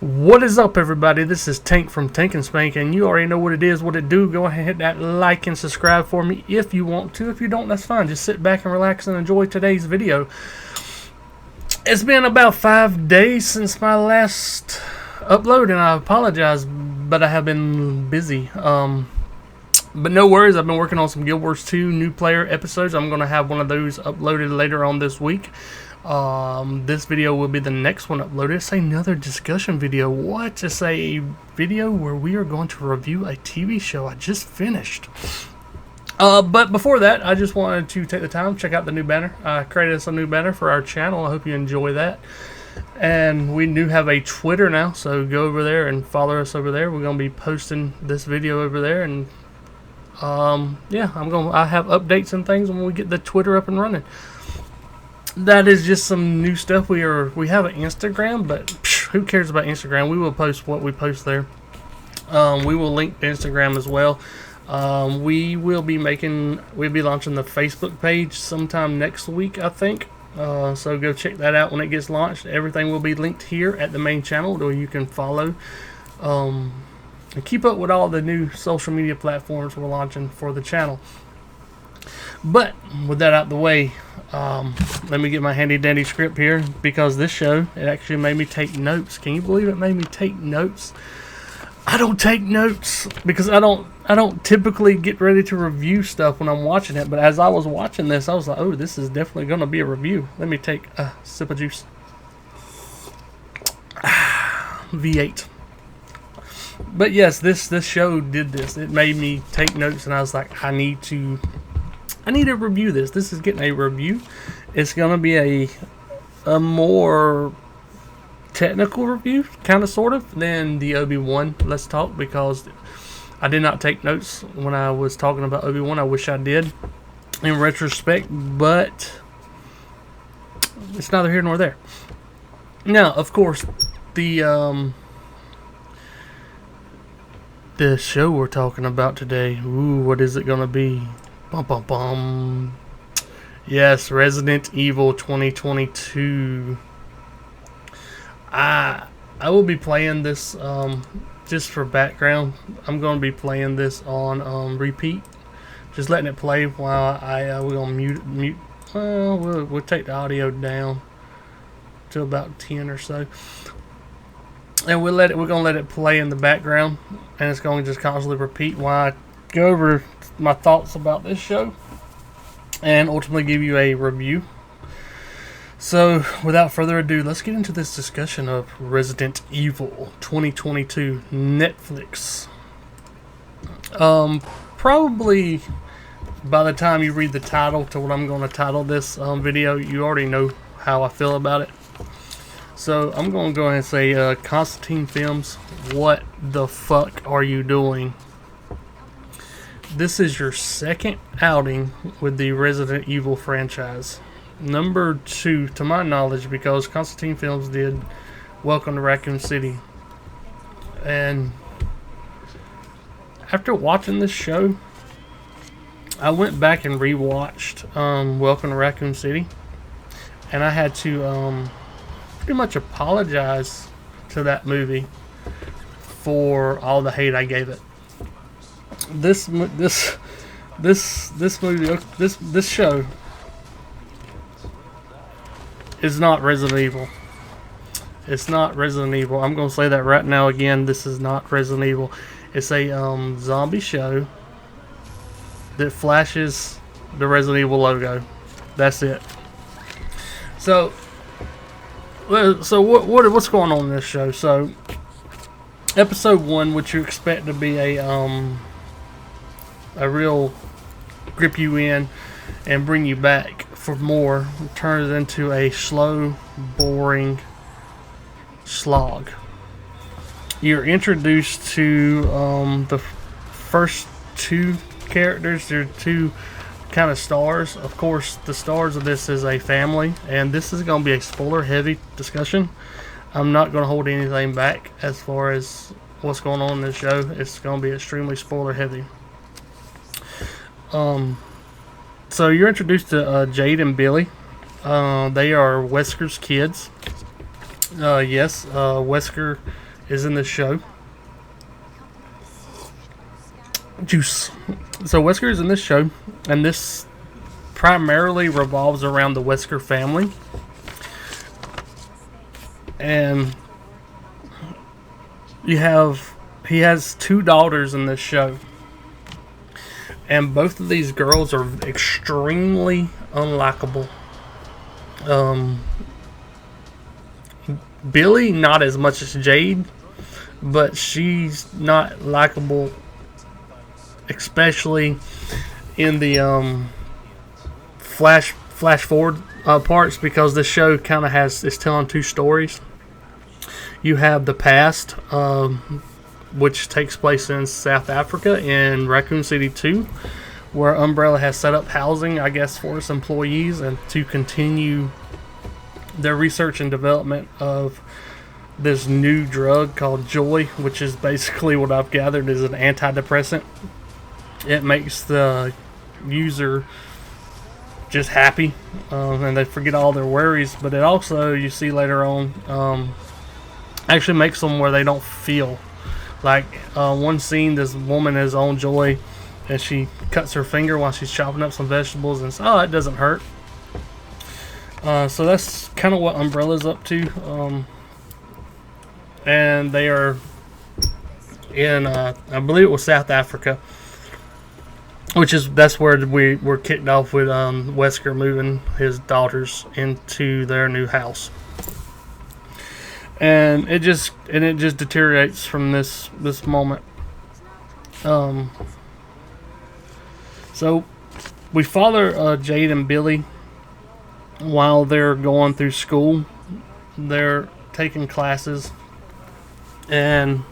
What is up, everybody? This is Tank from Tank-N-Spank, and you already know what it is, what it do. Go ahead and hit that like and subscribe for me if you want to. If you don't, that's fine. Just sit back and relax and enjoy today's video. It's been about 5 days since my last upload, and I apologize, but I have been busy. But no worries, I've been working on some Guild Wars 2 new player episodes. I'm going to have one of those uploaded later on this week. This video will be the next one uploaded. It's another discussion video. What? It's a video where we are going to review a TV show I just finished. But before that, I just wanted to take the time to check out the new banner. I created us a new banner for our channel. I hope you enjoy that. And we do have a Twitter now, so go over there and follow us over there. We're going to be posting this video over there, and yeah, I have updates and things when we get the Twitter up and running. That is just some new stuff. We have an Instagram, but who cares about Instagram? We will post what we post there. We will link to Instagram as well. We'll be launching the Facebook page sometime next week, I think. So go check that out when it gets launched. Everything will be linked here at the main channel, where you can follow and keep up with all the new social media platforms we're launching for the channel. But with that out the way, let me get my handy dandy script here, because this show, it actually made me take notes. Can you believe it made me take notes? I don't take notes because I don't typically get ready to review stuff when I'm watching it, but as I was watching this, I was like, oh, this is definitely going to be a review. Let me take a sip of juice. V8. But yes, this show did this. It made me take notes, and I was like, I need to review this. This is getting a review. It's going to be a more technical review, kind of, sort of, than the Obi-Wan Let's Talk, because I did not take notes when I was talking about Obi-Wan. I wish I did in retrospect, but it's neither here nor there. Now, of course, the show we're talking about today, ooh, what is it going to be? Bum, bum, bum. Yes, Resident Evil 2022. I will be playing this, just for background. I'm going to be playing this on repeat, just letting it play while we're going to mute. We'll take the audio down to about 10 or so, and we're going to let it play in the background, and it's going to just constantly repeat while I go over my thoughts about this show and ultimately give you a review. So without further ado, let's get into this discussion of Resident Evil 2022 Netflix. Probably by the time you read the title to what I'm going to title this video, you already know how I feel about it. So I'm going to go ahead and say, Constantine Films, what the fuck are you doing? This is your second outing with the Resident Evil franchise. Number 2, to my knowledge, because Constantine Films did Welcome to Raccoon City. And after watching this show, I went back and rewatched Welcome to Raccoon City. And I had to pretty much apologize to that movie for all the hate I gave it. This show is not Resident Evil. It's not Resident Evil. I'm going to say that right now again. This is not Resident Evil. It's a zombie show that flashes the Resident Evil logo. That's it. So what's going on in this show? So episode 1, which you expect to be a real grip you in and bring you back for more, turns into a slow, boring slog. You're introduced to the first 2 characters. They're 2 kind of stars. Of course, the stars of this is a family, and this is going to be a spoiler heavy discussion. I'm not going to hold anything back as far as what's going on in this show. It's going to be extremely spoiler heavy. So you're introduced to Jade and Billy. They are Wesker's kids. Yes, Wesker is in this show. Juice. So Wesker is in this show, and this primarily revolves around the Wesker family. And he has 2 daughters in this show. And both of these girls are extremely unlikable. Billy, not as much as Jade, but she's not likable, especially in the flash forward parts, because the show kind of is telling 2 stories. You have the past, which takes place in South Africa in Raccoon City 2, where Umbrella has set up housing, I guess, for its employees and to continue their research and development of this new drug called Joy, which is basically, what I've gathered, is an antidepressant. It makes the user just happy, and they forget all their worries, but it also, you see later on, actually makes them where they don't feel. Like one scene, this woman is on Joy and she cuts her finger while she's chopping up some vegetables, and says, oh, it doesn't hurt. So that's kind of what Umbrella's up to. And they are in, I believe it was South Africa, that's where we were kicked off with Wesker moving his daughters into their new house. And it just deteriorates from this moment. So we follow Jade and Billy while they're going through school. They're taking classes, and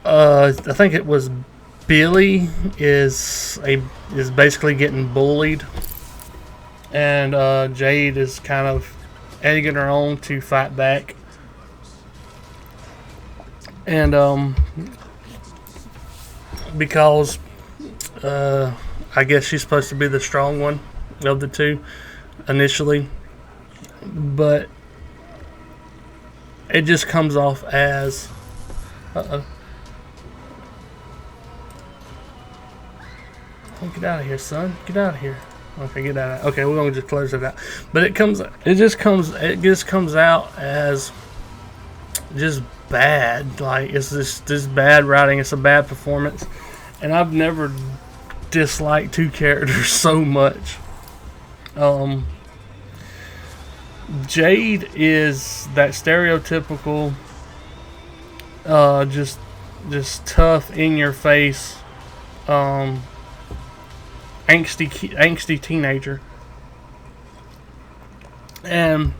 I think it was Billy is basically getting bullied, and Jade is kind of egging her on to fight back. And because I guess she's supposed to be the strong one of the 2 initially, but it just comes off as oh, get out of here, son. Get out of here. Okay, get out of it. Okay, we're gonna just close it out. But it just comes out as just bad. Like, it's this bad writing. It's a bad performance, and I've never disliked 2 characters so much. Jade is that stereotypical, just tough, in your face, angsty teenager, and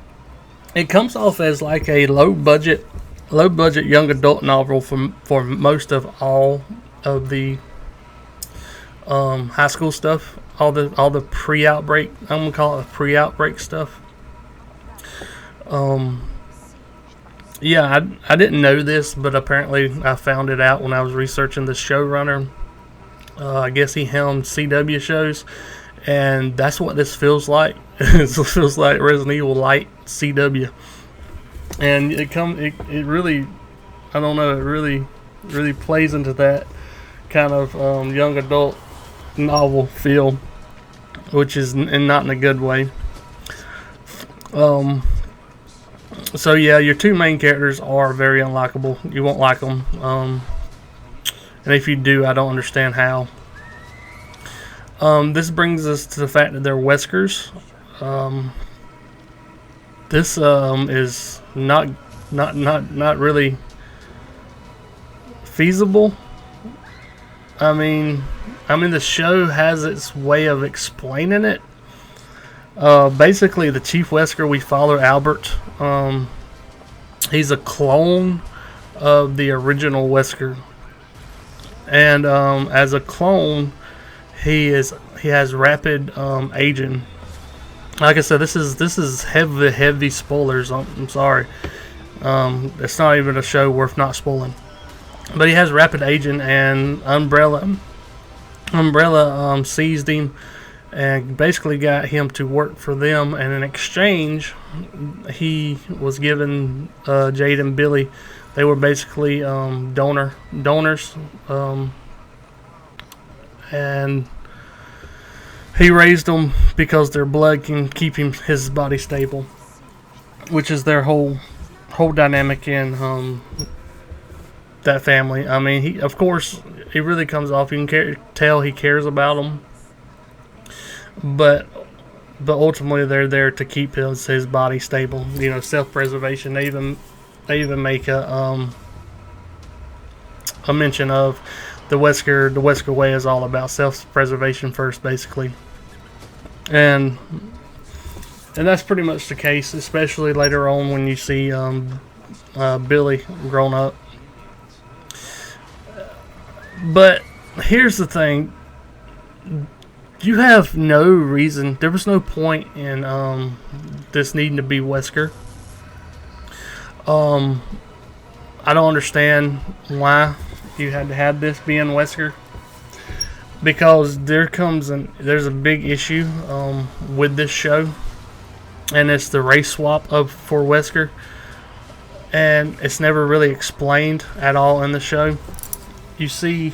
it comes off as like a low budget young adult novel for most of all of the high school stuff, all the pre-outbreak, I'm gonna call it the pre-outbreak stuff. Yeah, I didn't know this, but apparently I found it out when I was researching the showrunner. I guess he helmed CW shows, and that's what this feels like. It feels like Resident Evil Light CW, and it really, I don't know, it really plays into that kind of young adult novel feel, which is not in a good way. So yeah, your 2 main characters are very unlikable. You won't like them. And if you do, I don't understand how. This brings us to the fact that they're Weskers. This is not really feasible. I mean, the show has its way of explaining it. Basically, the Chief Wesker we follow, Albert. He's a clone of the original Wesker. And as a clone, he has rapid aging. Like I said, this is heavy spoilers. I'm sorry. It's not even a show worth not spoiling. But he has rapid aging, and Umbrella seized him and basically got him to work for them. And in exchange, he was given Jade and Billy. They were basically donors, and he raised them because their blood can keep his body stable, which is their whole dynamic in that family. I mean, he, of course, he really comes off. You can tell he cares about them, but ultimately they're there to keep his body stable. You know, self-preservation. They even make a mention of the Wesker way is all about self-preservation first, basically, and that's pretty much the case, especially later on when you see Billy grown up. But here's the thing: you have no reason. There was no point in this needing to be Wesker. I don't understand why you had to have this being Wesker, because there's a big issue with this show, and it's the race swap for Wesker, and it's never really explained at all in the show. You see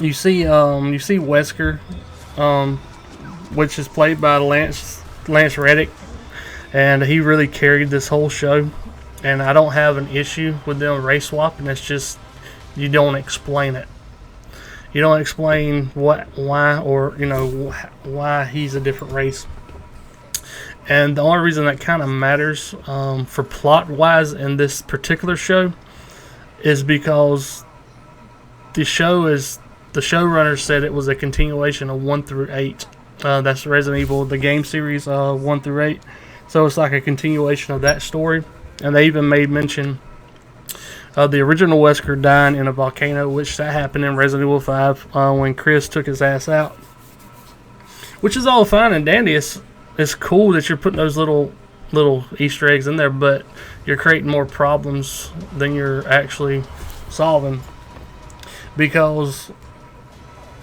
Wesker, which is played by Lance Reddick, and he really carried this whole show. And I don't have an issue with them race swapping. It's just you don't explain it. You don't explain why, or why he's a different race. And the only reason that kind of matters for plot-wise in this particular show is because the showrunner said it was a continuation of 1 through 8. That's Resident Evil, the game series, 1 through 8. So it's like a continuation of that story. And they even made mention of the original Wesker dying in a volcano, which that happened in Resident Evil 5 when Chris took his ass out. Which is all fine and dandy. It's cool that you're putting those little Easter eggs in there, but you're creating more problems than you're actually solving. Because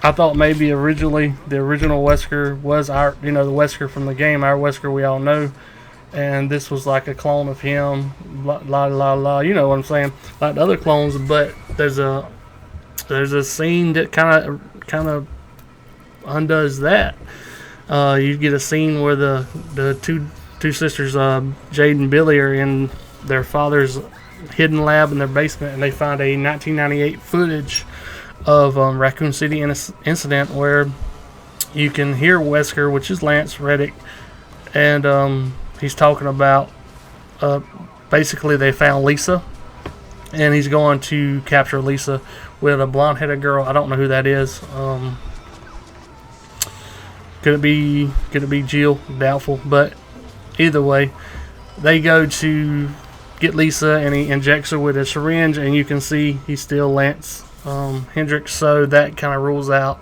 I thought maybe originally the original Wesker was the Wesker from the game, our Wesker we all know, and this was like a clone of him, you know what I'm saying, like the other clones. But there's a scene that kind of undoes that. You get a scene where the two sisters, Jade and Billy, are in their father's hidden lab in their basement, and they find a 1998 footage of Raccoon City incident where you can hear Wesker, which is Lance Reddick, and he's talking about basically they found Lisa, and he's going to capture Lisa with a blonde-headed girl. I don't know who that is. Could it be Jill? Doubtful. But either way, they go to get Lisa, and he injects her with a syringe, and you can see he's still Lance Hendricks. So that kind of rules out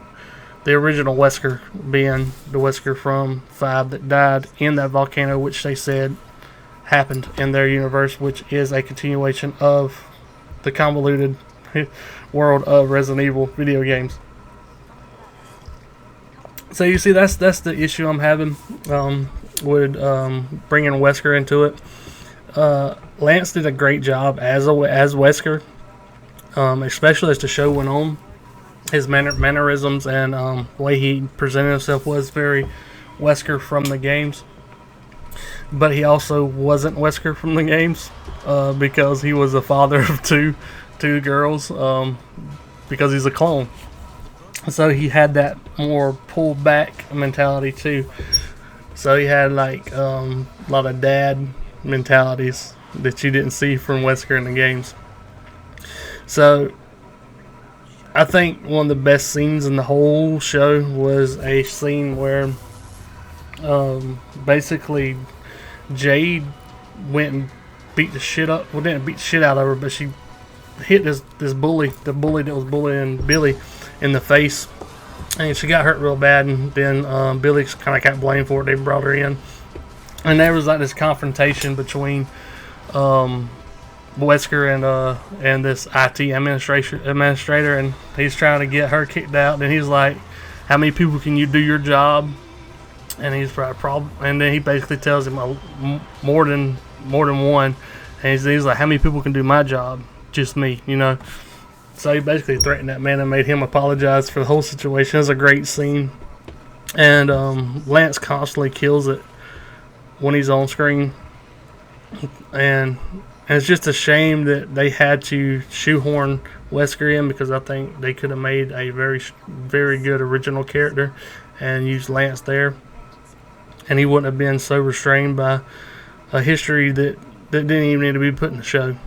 the original Wesker being the Wesker from 5 that died in that volcano, which they said happened in their universe, which is a continuation of the convoluted world of Resident Evil video games. So you see, that's the issue I'm having with bringing Wesker into it. Lance did a great job as Wesker, especially as the show went on. His mannerisms and the way he presented himself was very Wesker from the games. But he also wasn't Wesker from the games because he was a father of two girls because he's a clone. So he had that more pulled back mentality too. So he had like a lot of dad mentalities that you didn't see from Wesker in the games. So I think one of the best scenes in the whole show was a scene where basically Jade went and beat the shit up. Well, didn't beat the shit out of her, but she hit this bully, the bully that was bullying Billy, in the face, and she got hurt real bad. And then Billy kind of got blamed for it. They brought her in, and there was like this confrontation between Wesker and this IT administrator, and he's trying to get her kicked out. And he's like, how many people can you do your job? And he's probably, and then he basically tells him more than one. And he's like, how many people can do my job? Just me, you know. So he basically threatened that man and made him apologize for the whole situation. It was a great scene. And Lance constantly kills it when he's on screen. And it's just a shame that they had to shoehorn Wesker in, because I think they could have made a very, very good original character and used Lance there. And he wouldn't have been so restrained by a history that didn't even need to be put in the show.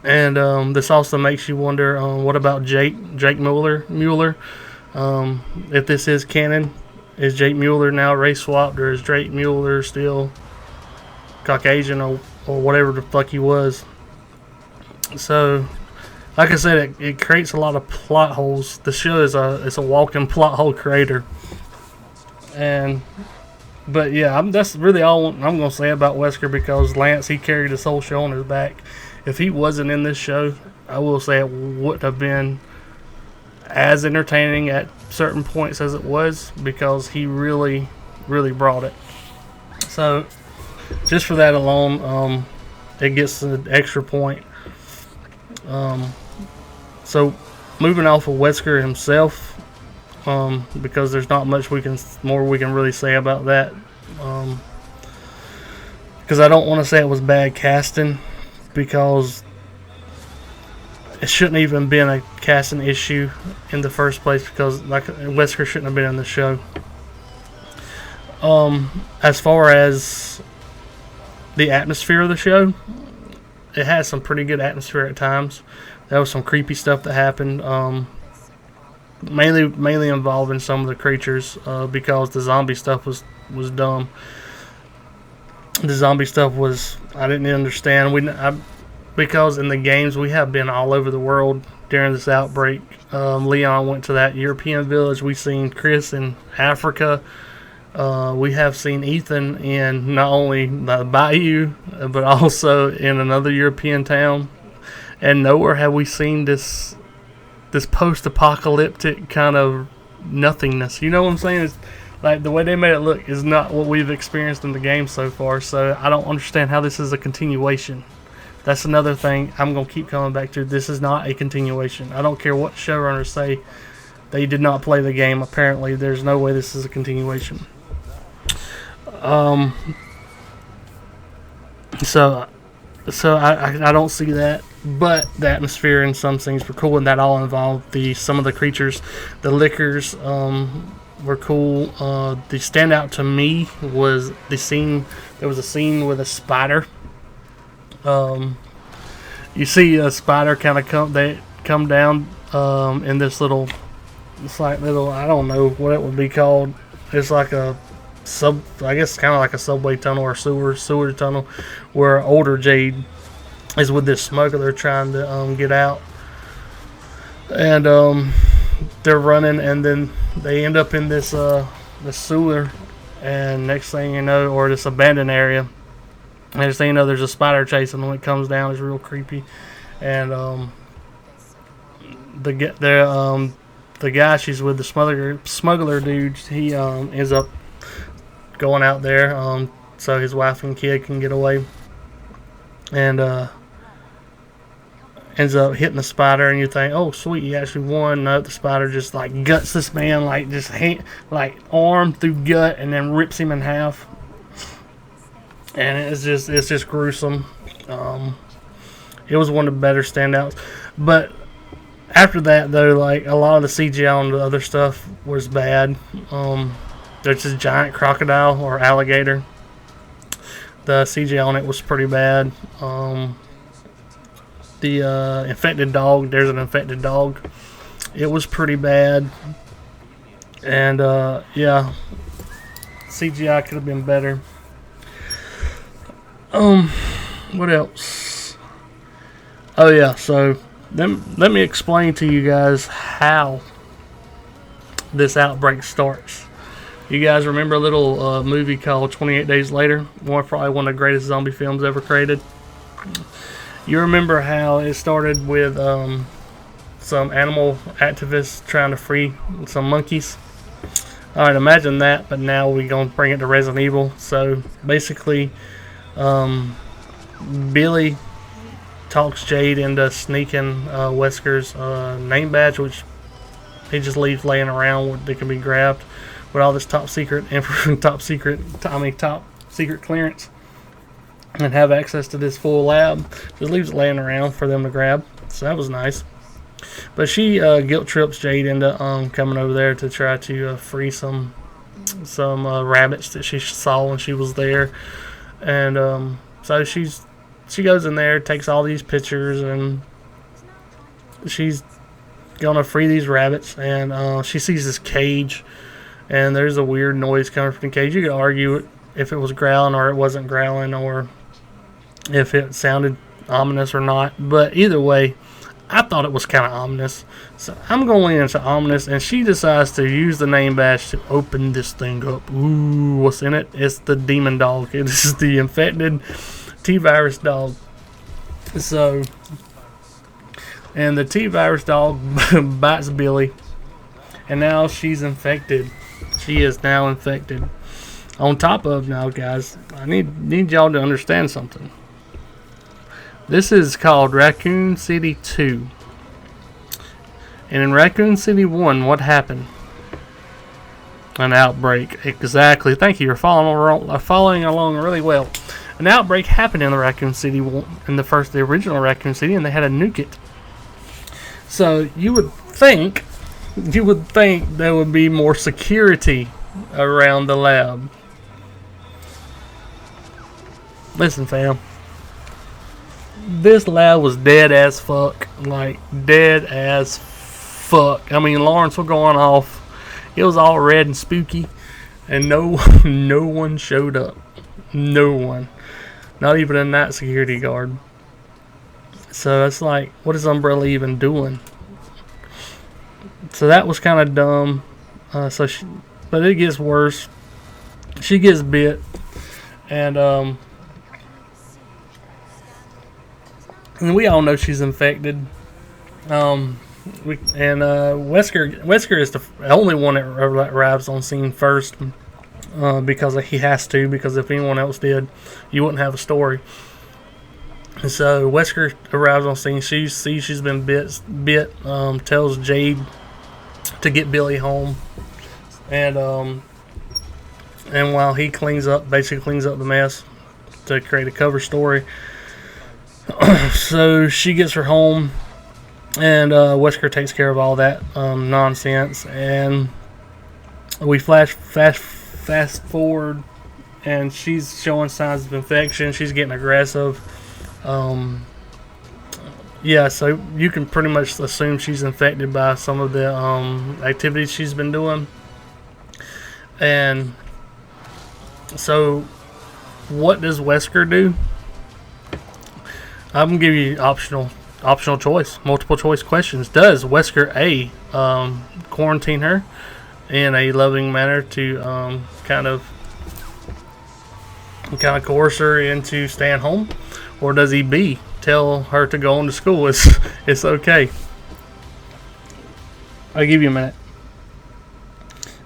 And this also makes you wonder, what about Jake Mueller? If this is canon, is Jake Mueller now race swapped, or is Jake Mueller still Caucasian or whatever the fuck he was? So, like I said, it creates a lot of plot holes. The show is a walking plot hole creator. But yeah, that's really all I'm going to say about Wesker, because Lance, he carried this whole show on his back. If he wasn't in this show, I will say it wouldn't have been as entertaining at certain points as it was, because he really, really brought it. So, just for that alone, it gets an extra point. So, moving off of Wesker himself, because there's not much more we can really say about that. Because I don't want to say it was bad casting, because it shouldn't even been a casting issue in the first place, because like Wesker shouldn't have been in the show. As far as the atmosphere of the show, it has some pretty good atmosphere at times. There was some creepy stuff that happened, mainly involving some of the creatures, because the zombie stuff was dumb. The zombie stuff was, I didn't understand. Because in the games we have been all over the world during this outbreak. Leon went to that European village. We've seen Chris in Africa. We have seen Ethan in not only the Bayou, but also in another European town. And nowhere have we seen this post-apocalyptic kind of nothingness. You know what I'm saying? It's like the way they made it look is not what we've experienced in the game so far. So I don't understand how this is a continuation. That's another thing I'm going to keep coming back to. This is not a continuation. I don't care what showrunners say. They did not play the game. Apparently, there's no way this is a continuation. So I don't see that. But the atmosphere and some things were cool, and that all involved some of the creatures. The liquors were cool. The standout to me was the scene. There was a scene with a spider. You see a spider kind of come down in this little. It's like little. I don't know what it would be called. It's like a I guess kind of like a subway tunnel or sewer tunnel, where older Jade is with this smuggler trying to get out, and they're running, and then they end up in this sewer, and next thing you know, or this abandoned area, next thing you know, there's a spider chasing them. When it comes down, it's real creepy, and the guy she's with, the smuggler dude, he ends up going out there so his wife and kid can get away, and ends up hitting the spider, and you think, oh sweet, he actually won. No, the spider just like guts this man, like just arm through gut, and then rips him in half, and it's just gruesome. It was one of the better standouts, but after that though, like a lot of the CGI on the other stuff was bad. There's this giant crocodile or alligator. The CGI on it was pretty bad. The infected dog, there's an infected dog. It was pretty bad. And yeah, CGI could have been better. What else? Oh yeah, so let me explain to you guys how this outbreak starts. You guys remember a little movie called 28 Days Later? Probably one of the greatest zombie films ever created. You remember how it started with some animal activists trying to free some monkeys. Alright, imagine that, but now we're going to bring it to Resident Evil. So basically, Billy talks Jade into sneaking Wesker's name badge, which he just leaves laying around that can be grabbed with all this top secret clearance, and have access to this full lab. Just leaves it laying around for them to grab. So that was nice. But she guilt trips Jade into coming over there to try to free some rabbits that she saw when she was there, and so she goes in there, takes all these pictures, and she's gonna free these rabbits. And she sees this cage, and there's a weird noise coming from the cage. You could argue if it was growling or it wasn't growling, or if it sounded ominous or not. But either way, I thought it was kind of ominous. So I'm going into ominous, and she decides to use the name badge to open this thing up. Ooh, what's in it? It's the demon dog. It is the infected T-virus dog. So, and the T-virus dog bites Billy, and now she's infected. She is now infected. On top of, now guys, I need y'all to understand something. This is called Raccoon City 2. And in Raccoon City 1, what happened? An outbreak. Exactly. Thank you. You're following along really well. An outbreak happened in the Raccoon City, in the original Raccoon City, and they had to nuke it. So you would think there would be more security around the lab. Listen, fam. This lab was dead as fuck. Like, dead as fuck. I mean, Lawrence was going off. It was all red and spooky. And no one showed up. No one. Not even a night security guard. So it's like, what is Umbrella even doing? So that was kind of dumb. But it gets worse. She gets bit. And we all know she's infected. Wesker is the only one that arrives on scene first, because he has to. Because if anyone else did, you wouldn't have a story. And so Wesker arrives on scene. She sees she's been bit. Tells Jade to get Billy home, and while he basically cleans up the mess to create a cover story. So she gets her home, and Wesker takes care of all that nonsense, and we fast forward, and she's showing signs of infection. She's getting aggressive. Yeah, so you can pretty much assume she's infected by some of the activities she's been doing. And so what does Wesker do? I'm going to give you optional choice, multiple choice questions. Does Wesker A, quarantine her in a loving manner to kind of coerce her into staying home, or does he B, tell her to go on to school? It's okay. I'll give you a minute.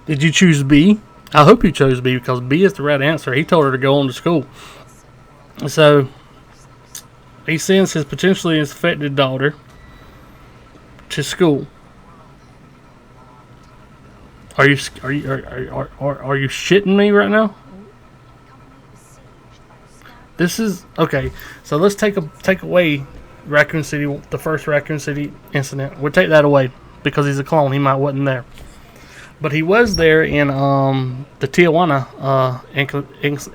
Did you choose B? I hope you chose B, because B is the right answer. He told her to go on to school. So he sends his potentially infected daughter to school. Are you shitting me right now? This is okay. So let's take away Raccoon City, the first Raccoon City incident. We'll take that away because he's a clone. He wasn't there, but he was there in the Tijuana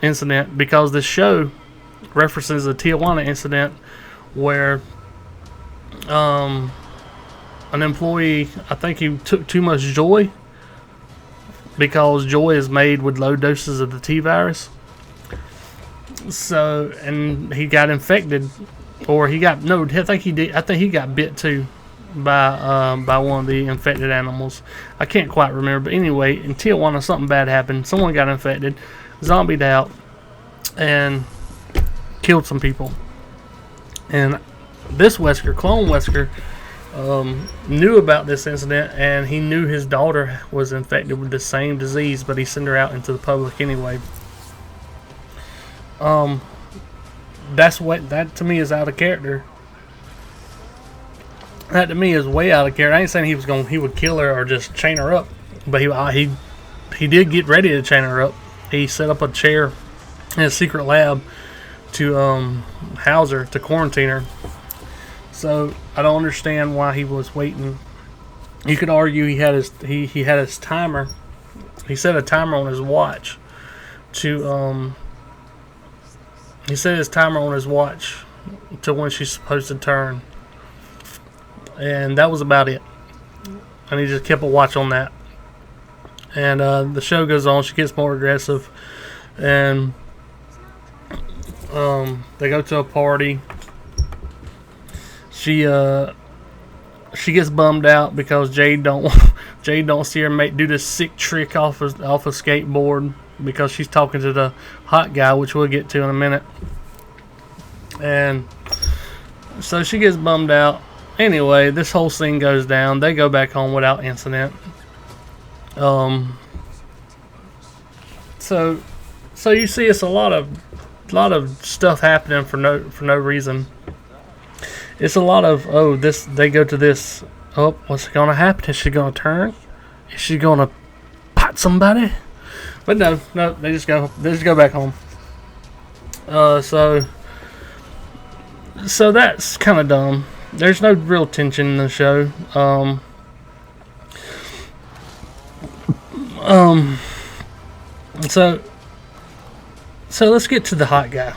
incident, because this show references a Tijuana incident where an employee, I think he took too much Joy, because Joy is made with low doses of the T-virus. So, and he got infected, or I think he did. I think he got bit too by one of the infected animals. I can't quite remember, but anyway, in Tijuana something bad happened. Someone got infected, zombied out, and killed some people. And this Wesker, clone Wesker, knew about this incident, and he knew his daughter was infected with the same disease, but he sent her out into the public anyway. That to me is out of character. That to me is way out of character. I ain't saying he would kill her or just chain her up, but he did get ready to chain her up. He set up a chair in a secret lab to house her, to quarantine her. So I don't understand why he was waiting. You could argue he had his timer. He set a timer on his watch to he set his timer on his watch to when she's supposed to turn, and that was about it. And he just kept a watch on that. And the show goes on. She gets more aggressive, and they go to a party. She gets bummed out because Jade don't see her do this sick trick off a skateboard, because she's talking to the hot guy, which we'll get to in a minute. And so she gets bummed out. Anyway, this whole scene goes down. They go back home without incident. So you see, it's a lot of stuff happening for no reason. It's a lot of, they go to this, what's going to happen? Is she going to turn? Is she going to pot somebody? But no, they just go back home. So that's kind of dumb. There's no real tension in the show. So let's get to the hot guy.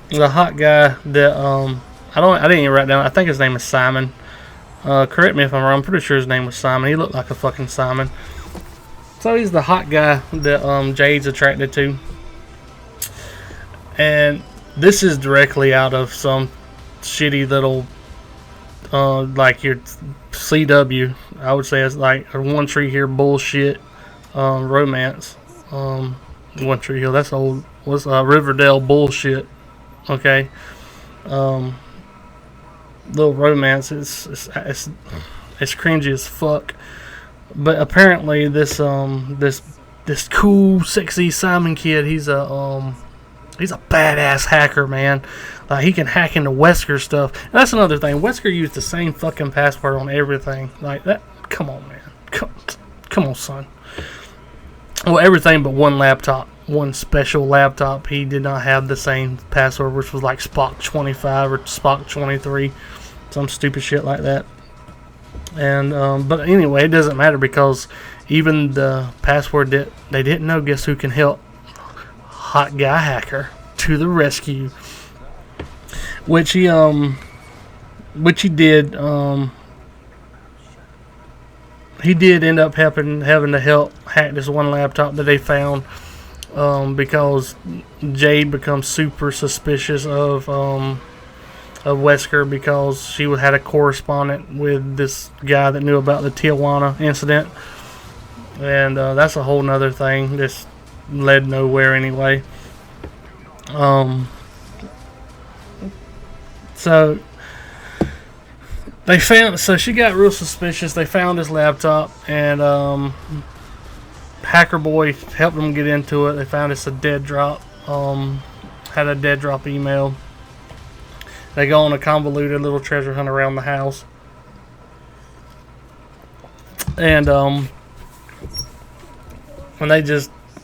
The hot guy that I didn't even write down. I think his name is Simon. Correct me if I'm wrong. I'm pretty sure his name was Simon. He looked like a fucking Simon. So he's the hot guy that Jade's attracted to. And this is directly out of some shitty little like your CW. I would say it's like a One Tree Hill bullshit romance. One Tree Hill, that's old. Was Riverdale bullshit. Okay. Little romance. It's cringy as fuck. But apparently this cool, sexy Simon kid, he's a badass hacker, man. He can hack into Wesker stuff. And that's another thing. Wesker used the same fucking password on everything. Like that. Come on, man. Come on, son. Well, everything but one laptop. One special laptop. He did not have the same password, which was like Spock 25 or Spock 23. Some stupid shit like that. And but anyway, it doesn't matter, because even the password that they didn't know, guess who can help? Hot guy hacker to the rescue. Which he did. He did end up having to help hack this one laptop that they found, because Jade becomes super suspicious of Wesker, because she had a correspondent with this guy that knew about the Tijuana incident, and that's a whole nother thing. This led nowhere anyway. So she got real suspicious. They found his laptop, and Hacker Boy helped them get into it. They found it's a dead drop. Had a dead drop email. They go on a convoluted little treasure hunt around the house. And when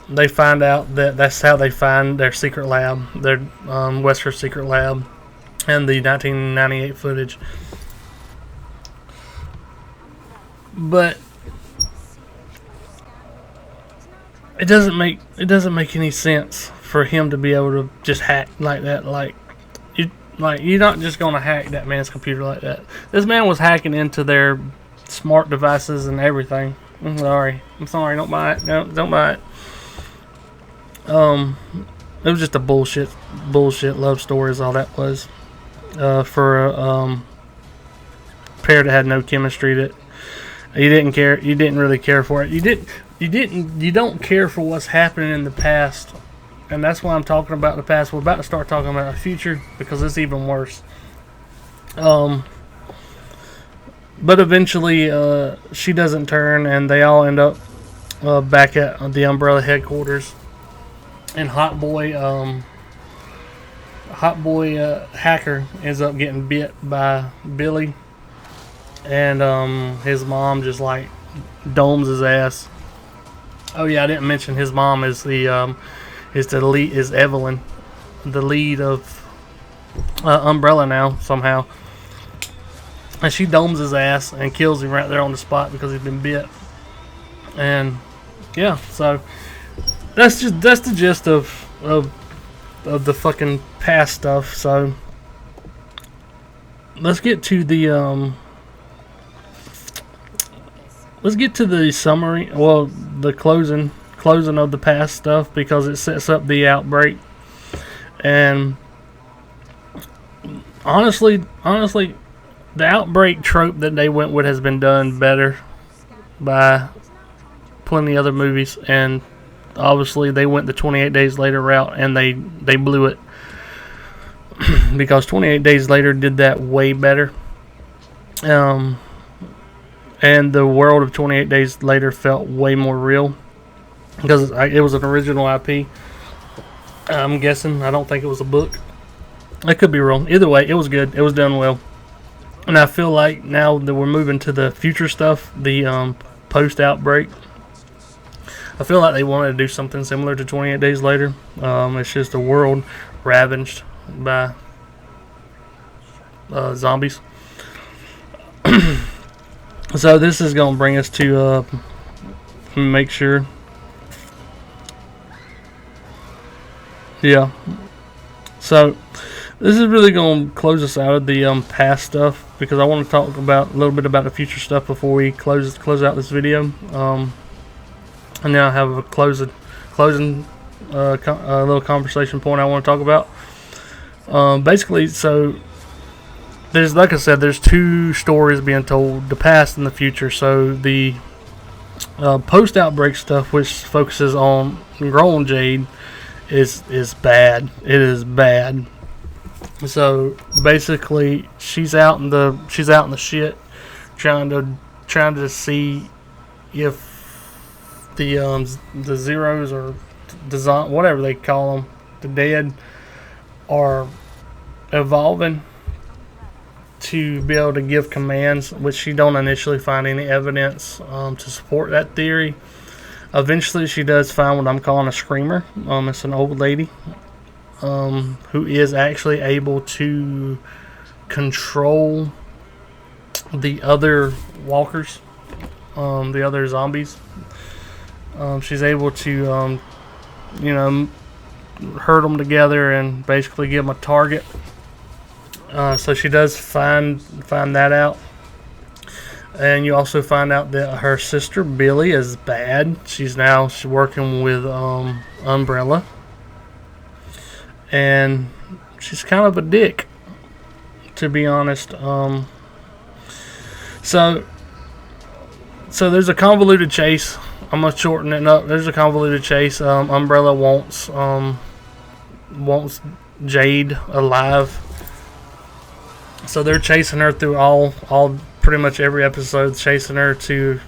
they find out that's how they find their secret lab, their Wesker secret lab, and the 1998 footage. But it doesn't make any sense for him to be able to just hack like that. You're not just gonna hack that man's computer like that. This man was hacking into their smart devices and everything. I'm sorry. Don't buy it. No, don't buy it. It was just a bullshit love story is all that was. For a pair that had no chemistry, that you didn't care. You didn't really care for it. You don't care for what's happening in the past. And that's why I'm talking about the past. We're about to start talking about the future, because it's even worse. But eventually, she doesn't turn, and they all end up back at the Umbrella headquarters. And Hot Boy Hacker ends up getting bit by Billy, and his mom just like domes his ass. Oh yeah, I didn't mention his mom is the lead, is Evelyn, the lead of Umbrella now somehow, and she domes his ass and kills him right there on the spot because he's been bit. And yeah, so that's the gist of the fucking past stuff. So let's get to the summary. Well, the closing of the past stuff, because it sets up the outbreak. And honestly, the outbreak trope that they went with has been done better by plenty of other movies, and obviously they went the 28 Days Later route, and they blew it because 28 Days Later did that way better. And the world of 28 Days Later felt way more real because it was an original IP. I'm guessing. I don't think it was a book. I could be wrong. Either way, it was good. It was done well. And I feel like now that we're moving to the future stuff, the post-outbreak, I feel like they wanted to do something similar to 28 Days Later. It's just a world ravaged by zombies. So this is going to bring us to make sure. Yeah. So this is really going to close us out of the past stuff, because I want to talk about a little bit about the future stuff before we close out this video. And then I have a closing little conversation point I want to talk about. Basically, so there's, like I said, there's two stories being told: the past and the future. So the post-outbreak stuff, which focuses on grown Jade, is bad. It is bad. So basically, she's out in the shit, trying to see if the zeros, or whatever they call them, the dead, are evolving to be able to give commands, which she don't initially find any evidence to support that theory. Eventually, she does find what I'm calling a screamer. It's an old lady who is actually able to control the other walkers, the other zombies. She's able to, herd them together and basically give them a target. So she does find that out. And you also find out that her sister Billy is bad. She's working with Umbrella, and she's kind of a dick, to be honest. So there's a convoluted chase. I'm gonna shorten it up. There's a convoluted chase. Umbrella wants Jade alive, so they're chasing her through all pretty much every episode, chasing her to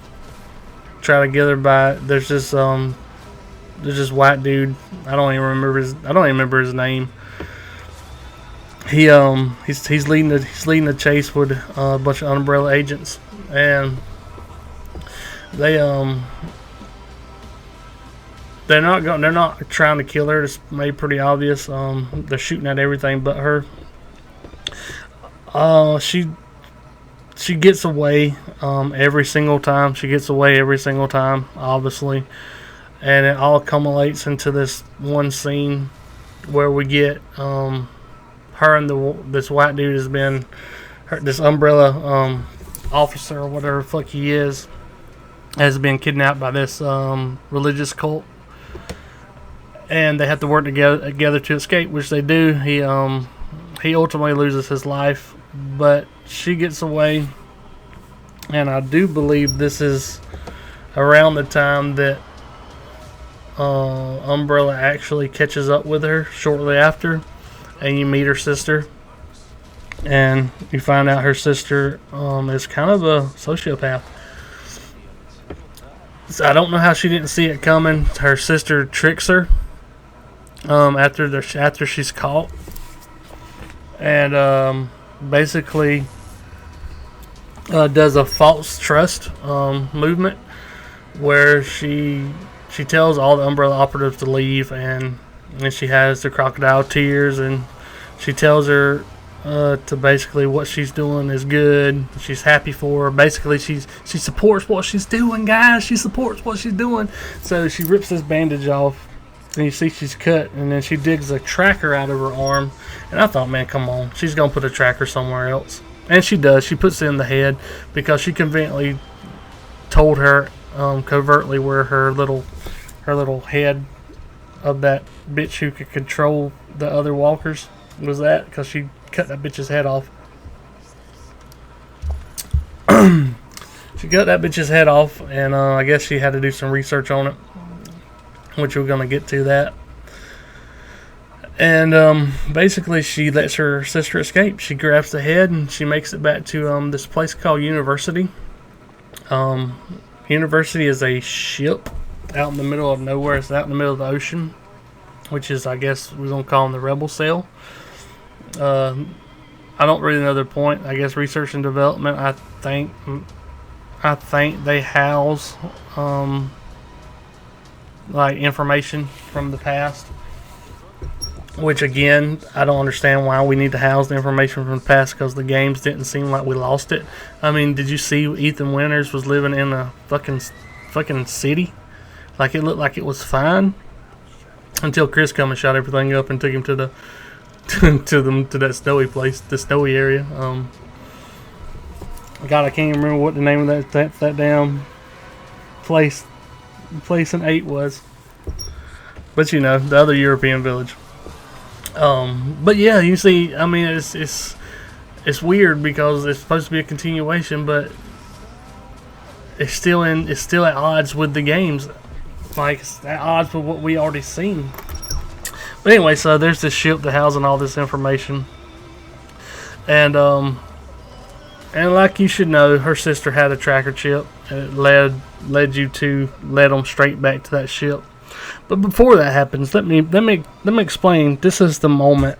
try to get her by. There's this white dude. I don't even remember his name. He's leading the chase with a bunch of Umbrella agents, and they're not trying to kill her. It's made pretty obvious. They're shooting at everything but her. She gets away every single time. Obviously, and it all accumulates into this one scene where we get her and this white dude has been this Umbrella officer, or whatever the fuck he is, has been kidnapped by this religious cult, and they have to work together to escape, which they do. He ultimately loses his life, but she gets away, and I do believe this is around the time that Umbrella actually catches up with her shortly after, and you meet her sister. and you find out her sister is kind of a sociopath. So I don't know how she didn't see it coming. Her sister tricks her after she's caught, and basically does a false trust movement where she tells all the Umbrella operatives to leave, and she has the crocodile tears, and she tells her to basically what she's doing is good. She's happy for her. Basically, she supports what she's doing, guys. She supports what she's doing. So she rips this bandage off, and you see she's cut, and then she digs a tracker out of her arm. And I thought, man, come on, she's gonna put a tracker somewhere else, and she does. She puts it in the head because she conveniently told her covertly where her little head of that bitch who could control the other walkers was at, because she cut that bitch's head off. She cut that bitch's head off, and I guess she had to do some research on it, which we're gonna get to that. And basically, she lets her sister escape. She grabs the head and she makes it back to this place called University. University is a ship out in the middle of nowhere. It's out in the middle of the ocean, which is, I guess, we're gonna call them the Rebel Cell. I don't really know their point. I guess research and development. I think they house like information from the past. Which again, I don't understand why we need to house the information from the past, because the games didn't seem like we lost it. I mean, did you see Ethan Winters was living in a fucking city? Like, it looked like it was fine until Chris come and shot everything up and took him to the to that snowy place, the snowy area. God, I can't even remember what the name of that damn place in 8 was. But you know, the other European village. But yeah, you see, I mean, it's weird because it's supposed to be a continuation, but it's still at odds with the games. Like, it's at odds with what we already seen. But anyway, so there's this ship that housing all this information, and like you should know, her sister had a tracker chip, and it led them straight back to that ship. But before that happens, let me explain. This is the moment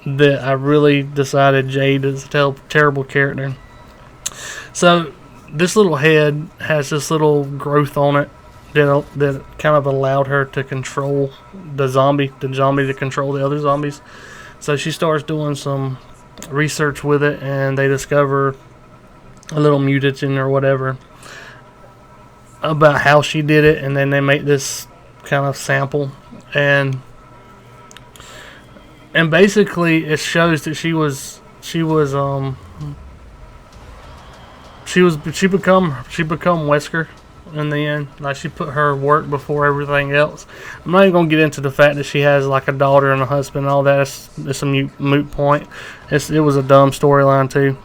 that I really decided Jade is a terrible character. So this little head has this little growth on it that kind of allowed her to control the zombie to control the other zombies. So she starts doing some research with it, and they discover a little mutagen or whatever about how she did it, and then they make this kind of sample, and basically it shows that she become Wesker in the end. Like, she put her work before everything else. I'm not even gonna get into the fact that she has like a daughter and a husband and all that. It's a moot point. It was a dumb storyline too.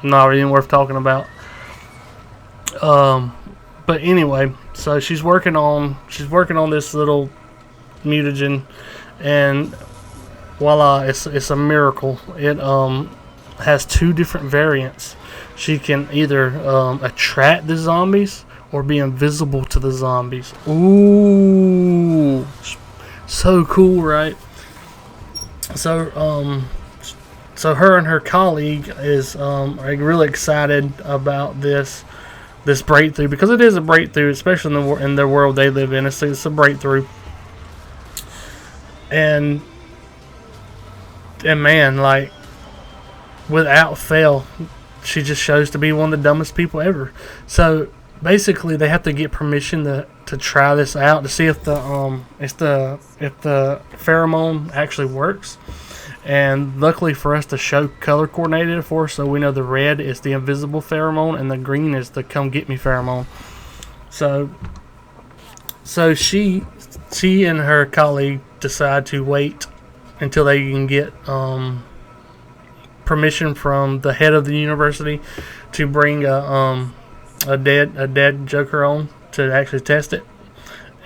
Not even worth talking about. But anyway, so she's working on this little mutagen, and voila, it's a miracle. It has 2 different variants. She can either attract the zombies or be invisible to the zombies. Ooh, so cool, right? So her and her colleague is are really excited about this breakthrough, because it is a breakthrough, especially in the world they live in. It's a breakthrough, and man, like, without fail, she just shows to be one of the dumbest people ever. So basically, they have to get permission to try this out to see if the pheromone actually works. And luckily for us, the show color coordinated it for us, so we know the red is the invisible pheromone and the green is the come get me pheromone. So she and her colleague decide to wait until they can get permission from the head of the university to bring a dead Joker on to actually test it.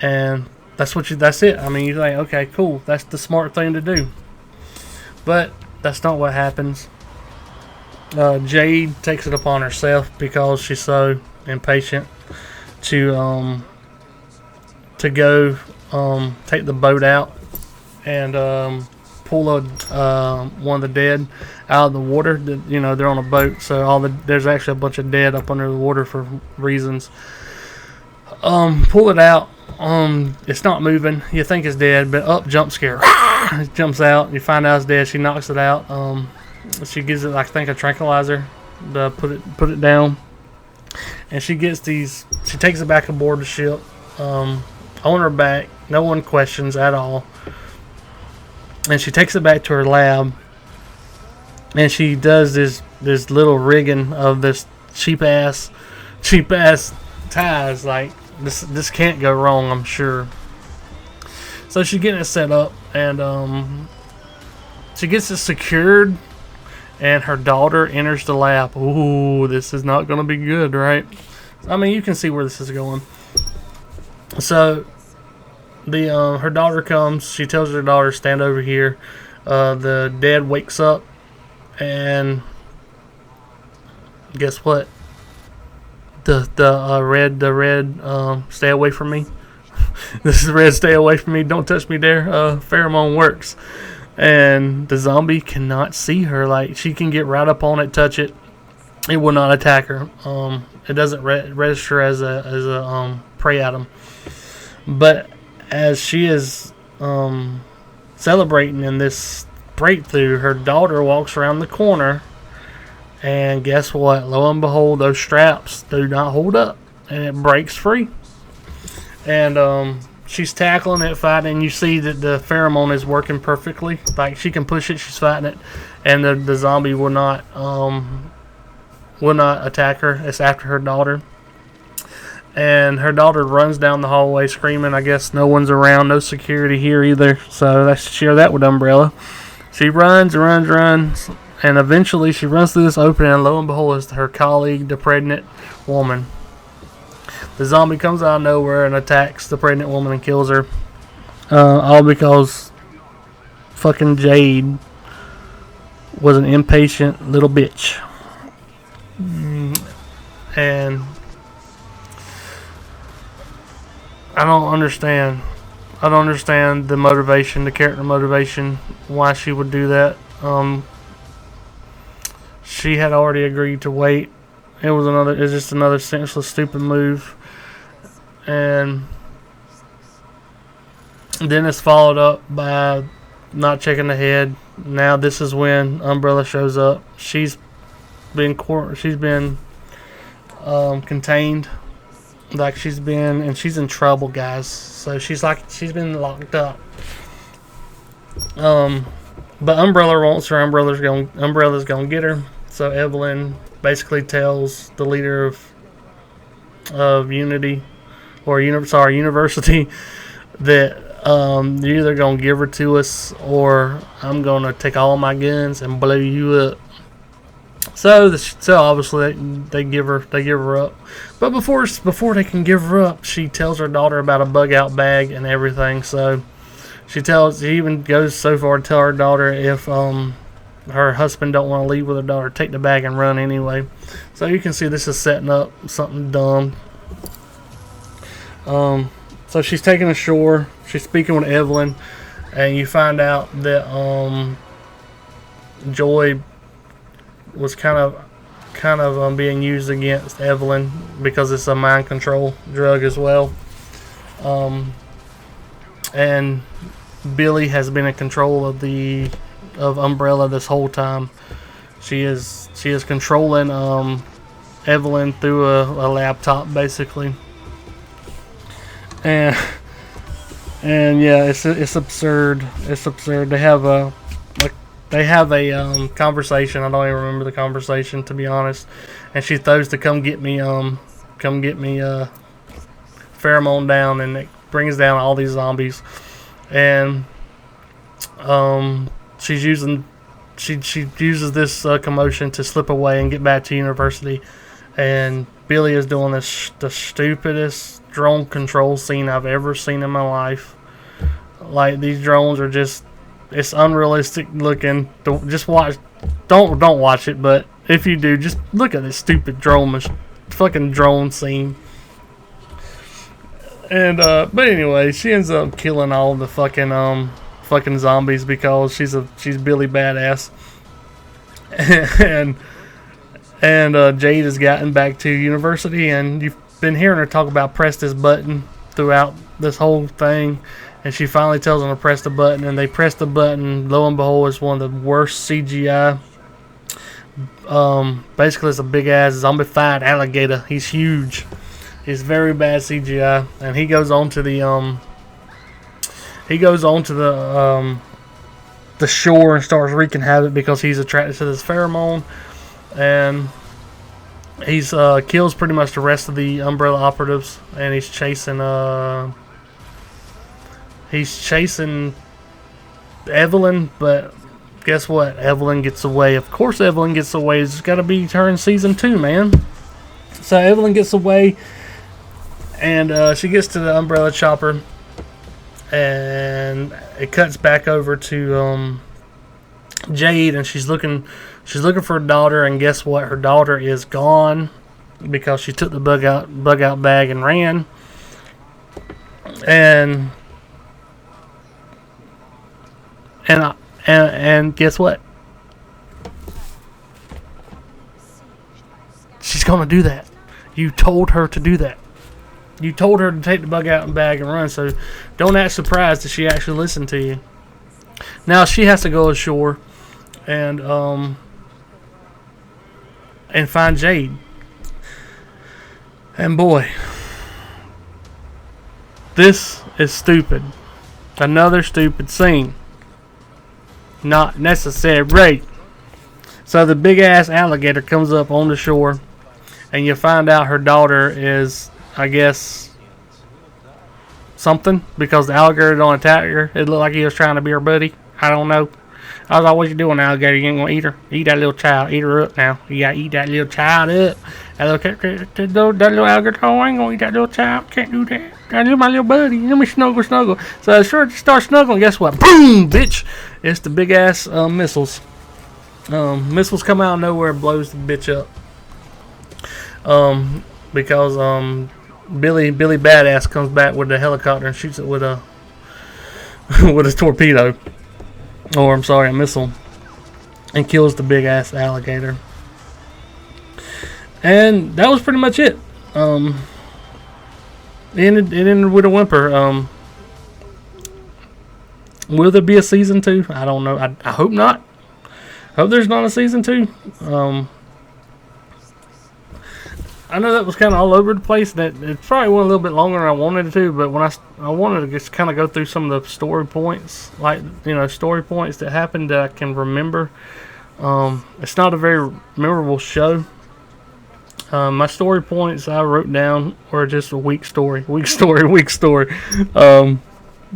And that's it. I mean, you think, okay, cool, that's the smart thing to do. But That's not what happens. Jade takes it upon herself because she's so impatient to go take the boat out and pull one of the dead out of the water. You know, they're on a boat, so there's actually a bunch of dead up under the water for reasons. Pull it out. It's not moving. You think it's dead, but jump scare. It jumps out. You find out it's dead. She knocks it out. She gives it, I think, a tranquilizer to put it down. And she gets these. She takes it back aboard the ship. On her back. No one questions at all. And she takes it back to her lab. And she does this little rigging of this cheap ass ties. Like, this can't go wrong, I'm sure. So she's getting it set up, and she gets it secured, and her daughter enters the lab. Ooh, this is not going to be good, right? I mean, you can see where this is going. So her daughter comes. She tells her daughter, stand over here. The dad wakes up, and guess what? The red stay away from me. This is red, stay away from me. Don't touch me there. Pheromone works. And the zombie cannot see her. Like, she can get right up on it, touch it. It will not attack her. It doesn't register as a prey item. But as she is celebrating in this breakthrough, her daughter walks around the corner, and guess what? Lo and behold, those straps do not hold up, and it breaks free. And she's tackling it, fighting. You see that the pheromone is working perfectly. Like, she can push it, she's fighting it, and the zombie will not attack her. It's after her daughter. And her daughter runs down the hallway screaming. I guess no one's around, no security here either. So let's share that with Umbrella. She runs, and eventually she runs through this opening, and lo and behold, it's her colleague, the pregnant woman. The zombie comes out of nowhere and attacks the pregnant woman and kills her. All because fucking Jade was an impatient little bitch. And I don't understand. I don't understand the motivation, the character motivation, why she would do that. She had already agreed to wait. It was just another senseless, stupid move. And then it's followed up by not checking ahead. Now this is when Umbrella shows up. She's been contained, like she's in trouble, guys. So she's been locked up. But Umbrella wants her. Umbrella's gonna get her. So Evelyn basically tells the leader of Unity, or University, that you're either gonna give her to us, or I'm gonna take all my guns and blow you up. So obviously they give her up. But before they can give her up, she tells her daughter about a bug out bag and everything. So she even goes so far to tell her daughter, if her husband don't want to leave with her daughter, take the bag and run anyway. So you can see this is setting up something dumb. So she's taken ashore. She's speaking with Evelyn, and you find out that Joy was kind of being used against Evelyn because it's a mind control drug as well. And Billy has been in control of Umbrella this whole time. She is controlling Evelyn through a laptop, basically. And yeah, it's absurd. It's absurd. They have a conversation. I don't even remember the conversation, to be honest. And she throws to come get me pheromone down, and it brings down all these zombies. And she uses this commotion to slip away and get back to University. And Billy is doing the stupidest drone control scene I've ever seen in my life. Like, these drones are just It's unrealistic looking. Just watch. Don't watch it, but if you do, just look at this stupid fucking drone scene. And but anyway, she ends up killing all the fucking zombies because she's Billy Badass. and Jade has gotten back to university, and you've been hearing her talk about press this button throughout this whole thing. And she finally tells them to press the button, and they press the button. Lo and behold, it's one of the worst CGI. Basically, it's a big ass zombified alligator. He's huge. He's very bad CGI, and he goes on to the shore and starts wreaking havoc because he's attracted to this pheromone, and he's kills pretty much the rest of the Umbrella operatives, and he's chasing Evelyn, but guess what? Evelyn gets away. Of course Evelyn gets away. It's got to be her in season 2, man. So Evelyn gets away, and she gets to the Umbrella chopper, and it cuts back over to Jade, and she's looking for her daughter, and guess what? Her daughter is gone because she took the bug out bag and ran. And guess what? She's gonna do that. You told her to do that. You told her to take the bug out and bag and run, so don't act surprised that she actually listened to you. Now she has to go ashore and find Jade. And boy, this is stupid. Another stupid scene. Not necessary. So the big ass alligator comes up on the shore, and you find out her daughter is, I guess, something, because the alligator don't attack her. It looked like he was trying to be her buddy. I don't know. I was like, what you doing, alligator? You ain't gonna eat her? Eat that little child. Eat her up now. You gotta eat that little child up. That little alligator, oh, I ain't gonna eat that little child. Can't do that. That's my little buddy. Let me snuggle. So sure, start snuggling. Guess what? Boom, bitch. It's the big ass missiles. Missiles come out of nowhere and blows the bitch up. Because Billy Badass comes back with the helicopter and shoots it with a with a torpedo, or I'm sorry, a missile, and kills the big ass alligator. And that was pretty much it. It ended with a whimper. Will there be a season 2? I don't know. I hope not. I hope there's not a season 2. I know that was kind of all over the place. That it probably went a little bit longer than I wanted it to, but when I wanted to just kind of go through some of the story points, like, story points that happened that I can remember. It's not a very memorable show. My story points I wrote down were just a weak story.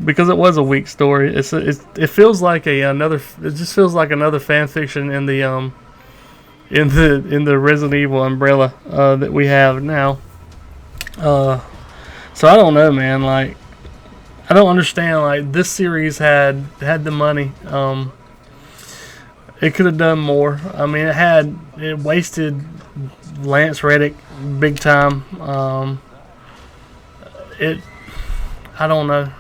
Because it was a weak story. It feels like another. It just feels like another fan fiction in the Resident Evil umbrella that we have now. So I don't know, man. Like, I don't understand. Like, this series had the money. It could have done more. I mean, it wasted Lance Reddick big time. I don't know.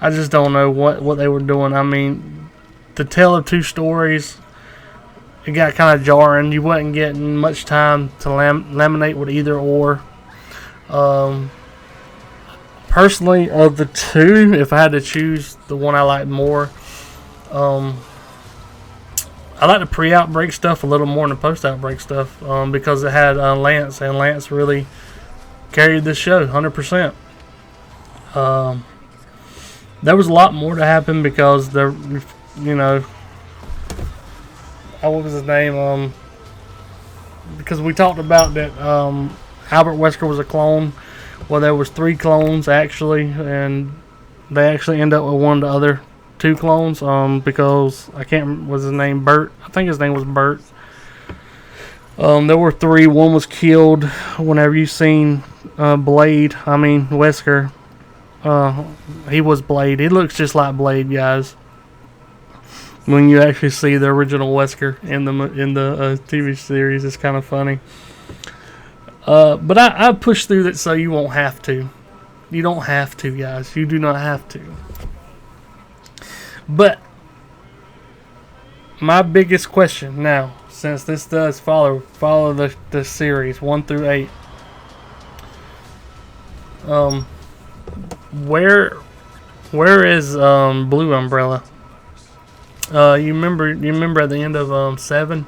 I just don't know what they were doing. I mean, the tale of two stories, it got kind of jarring. You wasn't getting much time to laminate with either or. Personally, of the two, if I had to choose the one I like more, I like the pre-outbreak stuff a little more than the post-outbreak stuff, because it had Lance, and Lance really carried this show 100%. There was a lot more to happen because what was his name? Because we talked about that Albert Wesker was a clone. Well, there was 3 clones actually, and they actually end up with one of the other 2 clones. Because I can't remember, was his name Bert? I think his name was Bert. There were 3. One was killed whenever you seen Wesker. He was Blade. He looks just like Blade, guys. when you actually see the original Wesker in the TV series. It's kind of funny. But I push through that so you won't have to. You don't have to, guys. You do not have to. But my biggest question now, since this does follow the series 1 through 8, where is Blue Umbrella? You remember at the end of 7?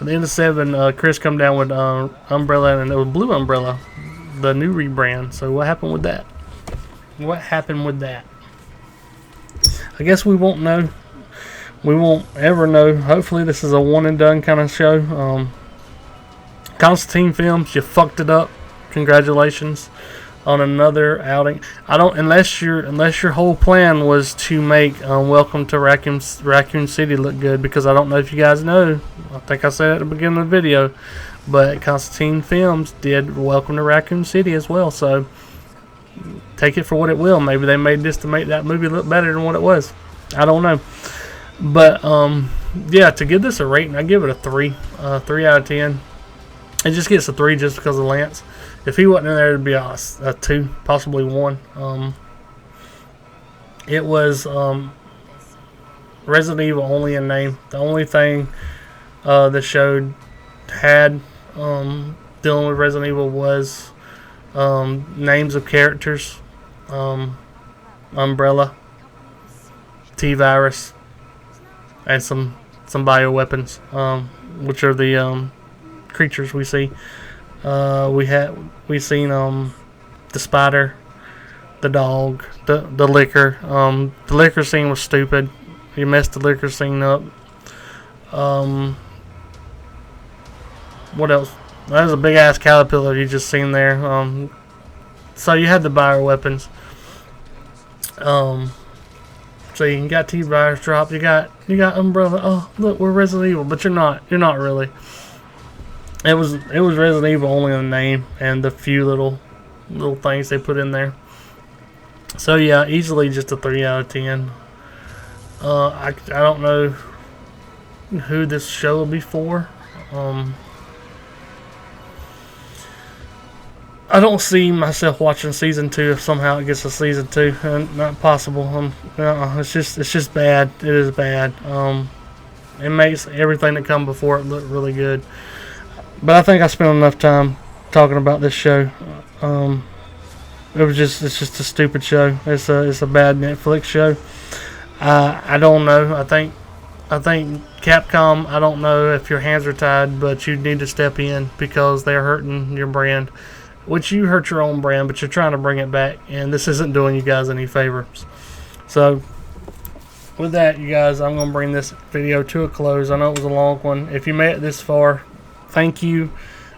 At the end of 7, Chris come down with Umbrella, and it was Blue Umbrella, the new rebrand. So what happened with that? What happened with that? I guess we won't know. We won't ever know. Hopefully this is a one and done kind of show. Constantine Films, you fucked it up. Congratulations on another outing. I don't unless your whole plan was to make Welcome to Raccoon City look good, because I don't know if you guys know. I think I said at the beginning of the video, but Constantine Films did Welcome to Raccoon City as well. So take it for what it will. Maybe they made this to make that movie look better than what it was. I don't know. But yeah, to give this a rating, I give it a 3. 3 out of 10. It just gets a 3 just because of Lance. If he wasn't in there, it'd be a 2, possibly 1. It was Resident Evil only in name. The only thing the show had dealing with Resident Evil was names of characters, Umbrella, T-Virus, and some bioweapons, which are the creatures we see. We seen the spider, the dog, the liquor. The liquor scene was stupid. You messed the liquor scene up. What else? That was a big ass caterpillar you just seen there. So you had the bioweapons. So you got T-Virus dropped. You got Umbrella. Oh, look, we're Resident Evil, but you're not. You're not really. It was Resident Evil only in the name and the few little things they put in there. So yeah, easily just a 3 out of 10. I don't know who this show will be for. I don't see myself watching season 2 if somehow it gets a season 2. Not possible. It's just bad. It is bad. It makes everything that come before it look really good. But I think I spent enough time talking about this show. It's just a stupid show. It's a bad Netflix show. I don't know. I think Capcom, I don't know if your hands are tied, but you need to step in because they're hurting your brand. Which you hurt your own brand, but you're trying to bring it back, and this isn't doing you guys any favors. So with that, you guys, I'm going to bring this video to a close. I know it was a long one. If you made it this far, thank you.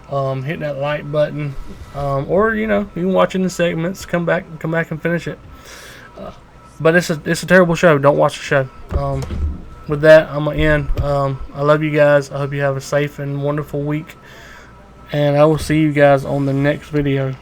Hit that like button, or you can watch in the segments. Come back and finish it. But it's a terrible show. Don't watch the show. With that, I'm gonna end. I love you guys. I hope you have a safe and wonderful week, and I will see you guys on the next video.